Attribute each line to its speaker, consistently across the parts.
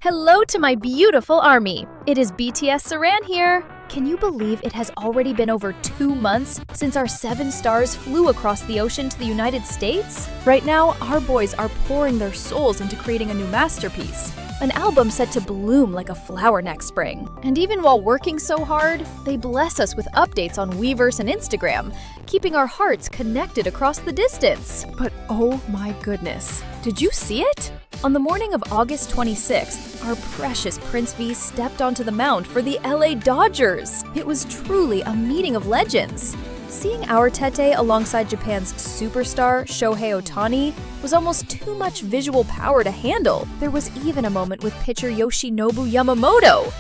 Speaker 1: Hello to my beautiful army. It is BTS Saran here. Can you believe it has already been over 2 months since our 7 stars flew across the ocean to the United States? Right now, our boys are pouring their souls into creating a new masterpiece, an album set to bloom like a flower next spring. And even while working so hard, they bless us with updates on Weverse and Instagram, keeping our hearts connected across the distance. But oh my goodness, did you see it? On the morning of August 26th, our precious Prince V stepped onto the mound for the LA Dodgers. It was truly a meeting of legends. Seeing our Tete alongside Japan's superstar Shohei Ohtani was almost too much visual power to handle. There was even a moment with pitcher Yoshinobu Yamamoto.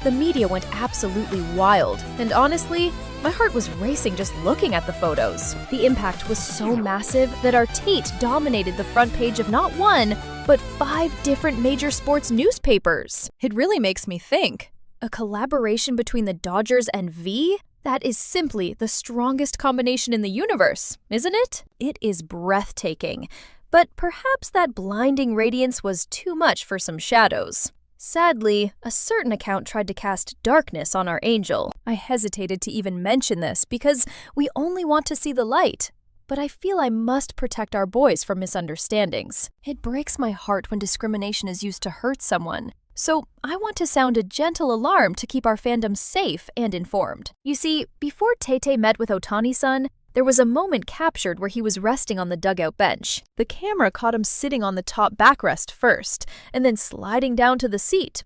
Speaker 1: The media went absolutely wild, and honestly, my heart was racing just looking at the photos. The impact was so massive that our Tate dominated the front page of not one, but 5 different major sports newspapers. It really makes me think. A collaboration between the Dodgers and V? That is simply the strongest combination in the universe, isn't it? It is breathtaking. But perhaps that blinding radiance was too much for some shadows. Sadly, a certain account tried to cast darkness on our angel. I hesitated to even mention this because we only want to see the light. But I feel I must protect our boys from misunderstandings. It breaks my heart when discrimination is used to hurt someone. So I want to sound a gentle alarm to keep our fandom safe and informed. You see, before Tete met with Ohtani-san, there was a moment captured where he was resting on the dugout bench. The camera caught him sitting on the top backrest first, and then sliding down to the seat.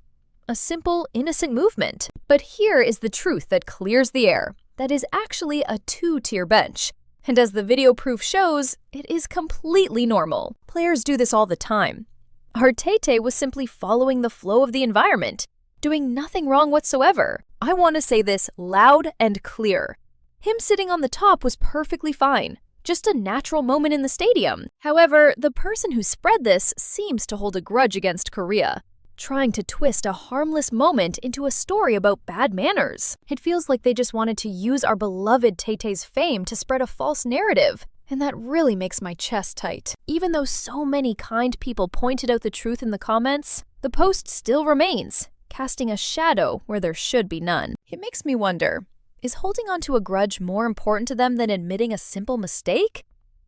Speaker 1: A simple, innocent movement. But here is the truth that clears the air. That is actually a 2-tier bench. And as the video proof shows, it is completely normal. Players do this all the time. Our Tete was simply following the flow of the environment, doing nothing wrong whatsoever. I want to say this loud and clear. Him sitting on the top was perfectly fine, just a natural moment in the stadium. However, the person who spread this seems to hold a grudge against Korea, trying to twist a harmless moment into a story about bad manners. It feels like they just wanted to use our beloved Tete's fame to spread a false narrative, and that really makes my chest tight. Even though so many kind people pointed out the truth in the comments, the post still remains, casting a shadow where there should be none. It makes me wonder, is holding on to a grudge more important to them than admitting a simple mistake?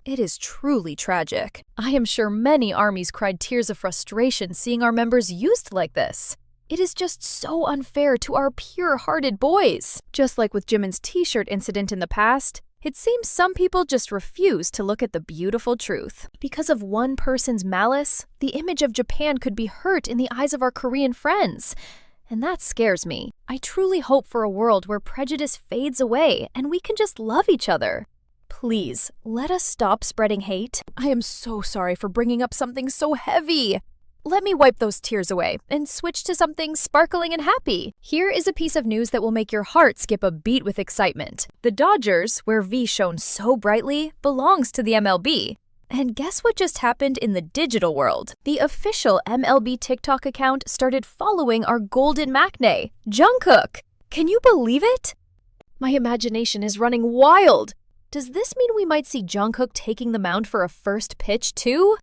Speaker 1: It is truly tragic. I am sure many armies cried tears of frustration seeing our members used like this. It is just so unfair to our pure-hearted boys. Just like with Jimin's t-shirt incident in the past, it seems some people just refuse to look at the beautiful truth. Because of one person's malice, the image of Japan could be hurt in the eyes of our Korean friends. And that scares me. I truly hope for a world where prejudice fades away and we can just love each other. Please, let us stop spreading hate. I am so sorry for bringing up something so heavy. Let me wipe those tears away and switch to something sparkling and happy. Here is a piece of news that will make your heart skip a beat with excitement. The Dodgers, where V shone so brightly, belongs to the MLB. And guess what just happened in the digital world? The official MLB TikTok account started following our golden maknae, Jungkook. Can you believe it? My imagination is running wild. Does this mean we might see Jungkook taking the mound for a first pitch too?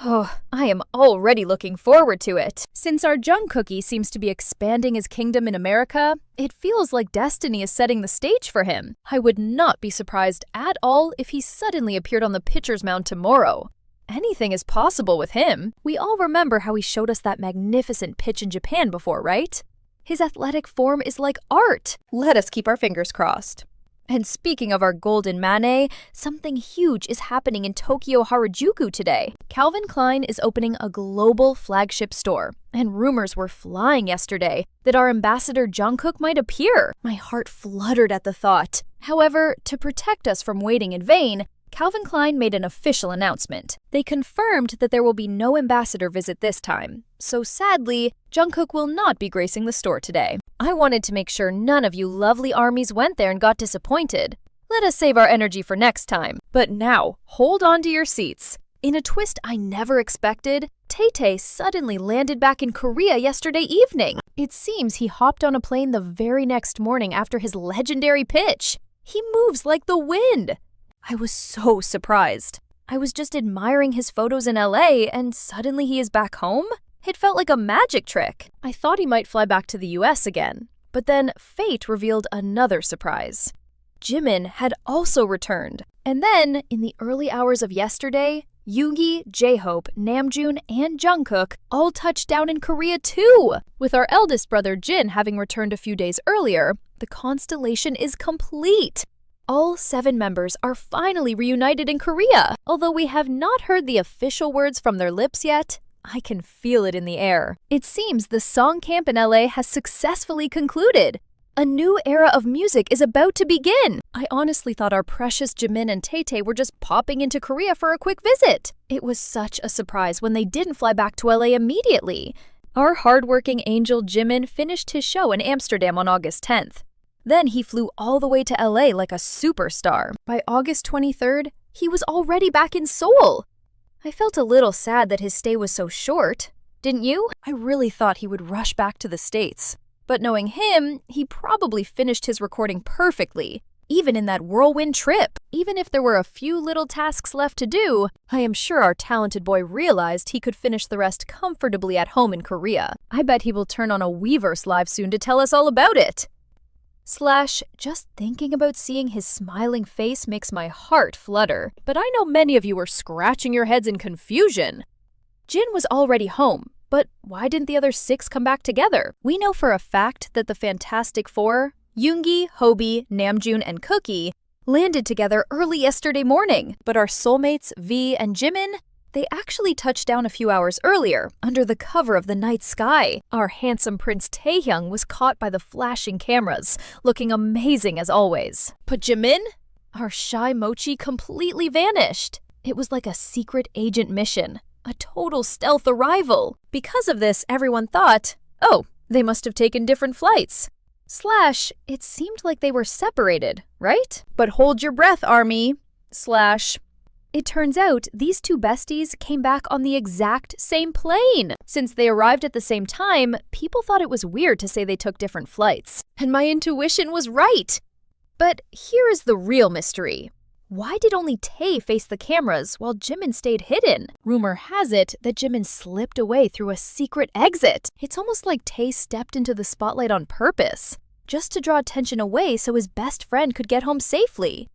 Speaker 1: Oh, I am already looking forward to it. Since our Jungkookie seems to be expanding his kingdom in America, it feels like destiny is setting the stage for him. I would not be surprised at all if he suddenly appeared on the pitcher's mound tomorrow. Anything is possible with him. We all remember how he showed us that magnificent pitch in Japan before, right? His athletic form is like art. Let us keep our fingers crossed. And speaking of our golden mane, something huge is happening in Tokyo Harajuku today. Calvin Klein is opening a global flagship store, and rumors were flying yesterday that our ambassador Jungkook might appear. My heart fluttered at the thought. However, to protect us from waiting in vain, Calvin Klein made an official announcement. They confirmed that there will be no ambassador visit this time. So sadly, Jungkook will not be gracing the store today. I wanted to make sure none of you lovely armies went there and got disappointed. Let us save our energy for next time. But now, hold on to your seats. In a twist I never expected, Tete suddenly landed back in Korea yesterday evening. It seems he hopped on a plane the very next morning after his legendary pitch. He moves like the wind. I was so surprised. I was just admiring his photos in LA and suddenly he is back home? It felt like a magic trick. I thought he might fly back to the US again. But then fate revealed another surprise. Jimin had also returned. And then, in the early hours of yesterday, Yoongi, J-Hope, Namjoon, and Jungkook all touched down in Korea too! With our eldest brother Jin having returned a few days earlier, the constellation is complete! All 7 members are finally reunited in Korea. Although we have not heard the official words from their lips yet, I can feel it in the air. It seems the song camp in LA has successfully concluded. A new era of music is about to begin. I honestly thought our precious Jimin and Tay-Tay were just popping into Korea for a quick visit. It was such a surprise when they didn't fly back to LA immediately. Our hardworking angel Jimin finished his show in Amsterdam on August 10th. Then he flew all the way to LA like a superstar. By August 23rd, he was already back in Seoul. I felt a little sad that his stay was so short. Didn't you? I really thought he would rush back to the States. But knowing him, he probably finished his recording perfectly, even in that whirlwind trip. Even if there were a few little tasks left to do, I am sure our talented boy realized he could finish the rest comfortably at home in Korea. I bet he will turn on a Weverse live soon to tell us all about it. Just thinking about seeing his smiling face makes my heart flutter. But I know many of you are scratching your heads in confusion. Jin was already home. But why didn't the other 6 come back together? We know for a fact that the Fantastic Four, Yoongi, HYBE, Namjoon, and Cookie, landed together early yesterday morning. But our soulmates, V and Jimin, they actually touched down a few hours earlier, under the cover of the night sky. Our handsome Prince Taehyung was caught by the flashing cameras, looking amazing as always. But Jimin? Our shy mochi completely vanished. It was like a secret agent mission. A total stealth arrival. Because of this, everyone thought, oh, they must have taken different flights. It seemed like they were separated, right? But hold your breath, ARMY. It turns out these 2 besties came back on the exact same plane. Since they arrived at the same time, people thought it was weird to say they took different flights. And my intuition was right. But here is the real mystery. Why did only Tay face the cameras while Jimin stayed hidden? Rumor has it that Jimin slipped away through a secret exit. It's almost like Tay stepped into the spotlight on purpose, just to draw attention away so his best friend could get home safely.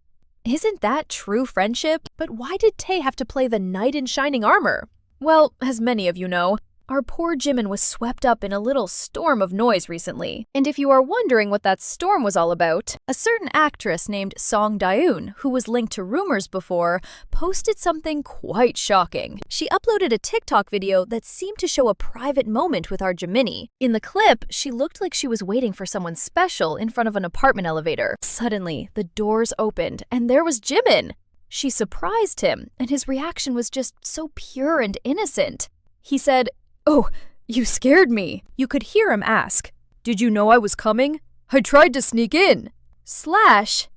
Speaker 1: Isn't that true friendship? But why did Tay have to play the knight in shining armor? Well, as many of you know, our poor Jimin was swept up in a little storm of noise recently. And if you are wondering what that storm was all about, a certain actress named Song Daeun, who was linked to rumors before, posted something quite shocking. She uploaded a TikTok video that seemed to show a private moment with our Jiminy. In the clip, she looked like she was waiting for someone special in front of an apartment elevator. Suddenly, the doors opened, and there was Jimin. She surprised him, and his reaction was just so pure and innocent. He said, "Oh, you scared me." You could hear him ask, "Did you know I was coming? I tried to sneak in."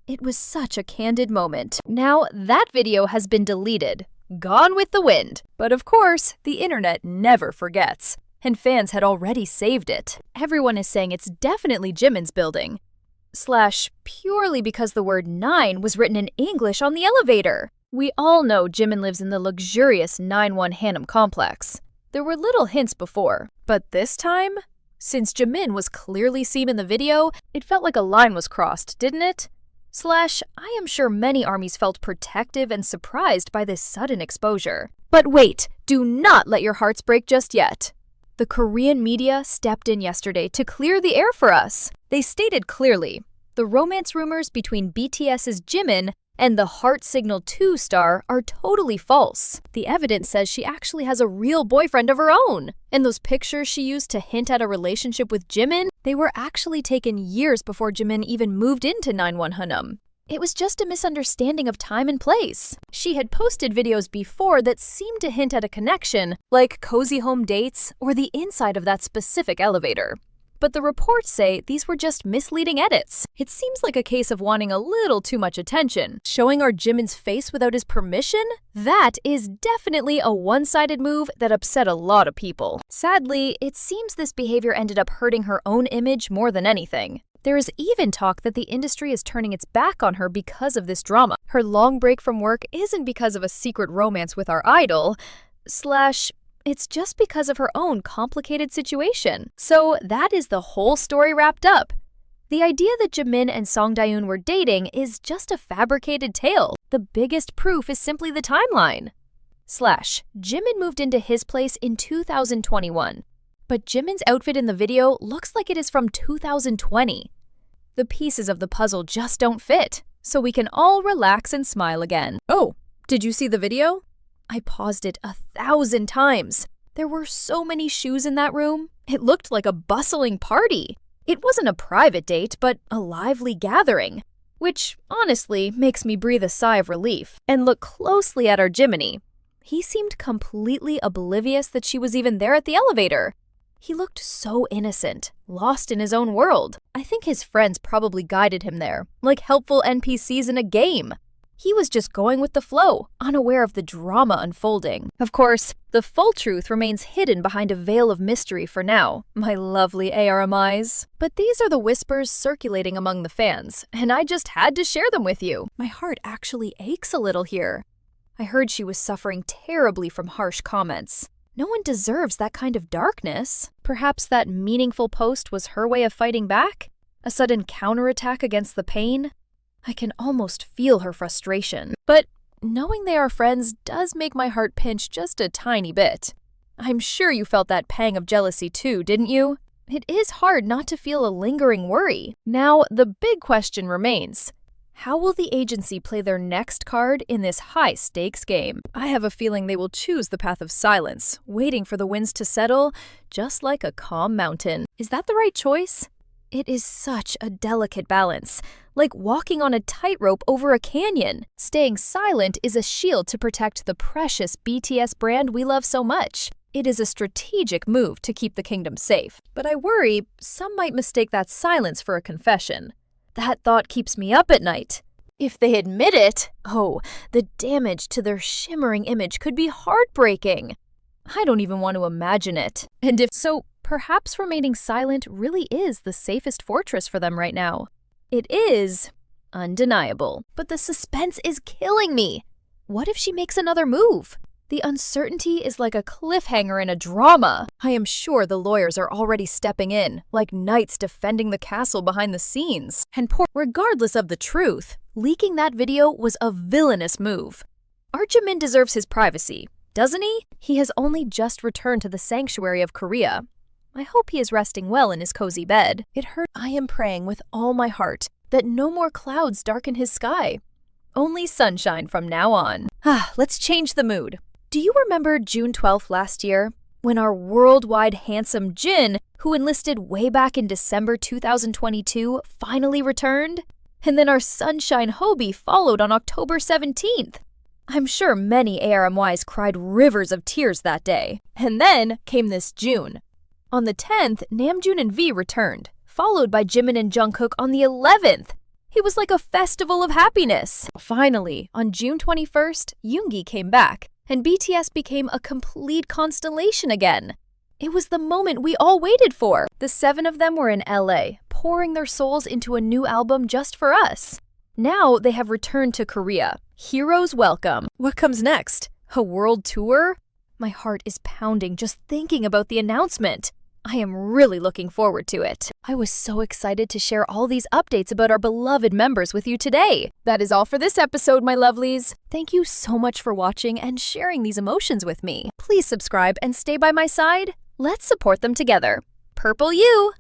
Speaker 1: It was such a candid moment. Now, that video has been deleted. Gone with the wind. But of course, the internet never forgets. And fans had already saved it. Everyone is saying it's definitely Jimin's building. Purely because the word 9 was written in English on the elevator. We all know Jimin lives in the luxurious 9-1 Hanam complex. There were little hints before, but this time? Since Jimin was clearly seen in the video, it felt like a line was crossed, didn't it? I am sure many ARMYs felt protective and surprised by this sudden exposure. But wait, do not let your hearts break just yet. The Korean media stepped in yesterday to clear the air for us. They stated clearly, the romance rumors between BTS's Jimin and the Heart Signal 2 star are totally false. The evidence says she actually has a real boyfriend of her own. And those pictures she used to hint at a relationship with Jimin, they were actually taken years before Jimin even moved into 9-1 Hanam. It was just a misunderstanding of time and place. She had posted videos before that seemed to hint at a connection, like cozy home dates or the inside of that specific elevator. But the reports say these were just misleading edits. It seems like a case of wanting a little too much attention. Showing our Jimin's face without his permission? That is definitely a one-sided move that upset a lot of people. Sadly, it seems this behavior ended up hurting her own image more than anything. There is even talk that the industry is turning its back on her because of this drama. Her long break from work isn't because of a secret romance with our idol, it's just because of her own complicated situation. So that is the whole story wrapped up. The idea that Jimin and Song Daeun were dating is just a fabricated tale. The biggest proof is simply the timeline. Jimin moved into his place in 2021, but Jimin's outfit in the video looks like it is from 2020. The pieces of the puzzle just don't fit, so we can all relax and smile again. Oh, did you see the video? I paused it 1,000 times. There were so many shoes in that room. It looked like a bustling party. It wasn't a private date, but a lively gathering, which honestly makes me breathe a sigh of relief and look closely at our Jiminy. He seemed completely oblivious that she was even there at the elevator. He looked so innocent, lost in his own world. I think his friends probably guided him there, like helpful NPCs in a game. He was just going with the flow, unaware of the drama unfolding. Of course, the full truth remains hidden behind a veil of mystery for now, my lovely ARMYs. But these are the whispers circulating among the fans, and I just had to share them with you. My heart actually aches a little here. I heard she was suffering terribly from harsh comments. No one deserves that kind of darkness. Perhaps that meaningful post was her way of fighting back? A sudden counterattack against the pain? I can almost feel her frustration. But knowing they are friends does make my heart pinch just a tiny bit. I'm sure you felt that pang of jealousy too, didn't you? It is hard not to feel a lingering worry. Now, the big question remains. How will the agency play their next card in this high-stakes game? I have a feeling they will choose the path of silence, waiting for the winds to settle, just like a calm mountain. Is that the right choice? It is such a delicate balance, like walking on a tightrope over a canyon. Staying silent is a shield to protect the precious BTS brand we love so much. It is a strategic move to keep the kingdom safe. But I worry some might mistake that silence for a confession. That thought keeps me up at night. If they admit it, oh, the damage to their shimmering image could be heartbreaking. I don't even want to imagine it. And if so, perhaps remaining silent really is the safest fortress for them right now. It is undeniable, but the suspense is killing me. What if she makes another move? The uncertainty is like a cliffhanger in a drama. I am sure the lawyers are already stepping in, like knights defending the castle behind the scenes. And regardless of the truth, leaking that video was a villainous move. Our Jimin deserves his privacy, doesn't he? He has only just returned to the sanctuary of Korea. I hope he is resting well in his cozy bed. It hurt. I am praying with all my heart that no more clouds darken his sky. Only sunshine from now on. Let's change the mood. Do you remember June 12th last year, when our worldwide handsome Jin, who enlisted way back in December 2022, finally returned? And then our sunshine HYBE followed on October 17th. I'm sure many ARMYs cried rivers of tears that day. And then came this June. On the 10th, Namjoon and V returned, followed by Jimin and Jungkook on the 11th. It was like a festival of happiness. Finally, on June 21st, Yoongi came back, and BTS became a complete constellation again. It was the moment we all waited for. The 7 of them were in LA, pouring their souls into a new album just for us. Now they have returned to Korea. Heroes welcome. What comes next? A world tour? My heart is pounding just thinking about the announcement. I am really looking forward to it. I was so excited to share all these updates about our beloved members with you today. That is all for this episode, my lovelies. Thank you so much for watching and sharing these emotions with me. Please subscribe and stay by my side. Let's support them together. Purple you!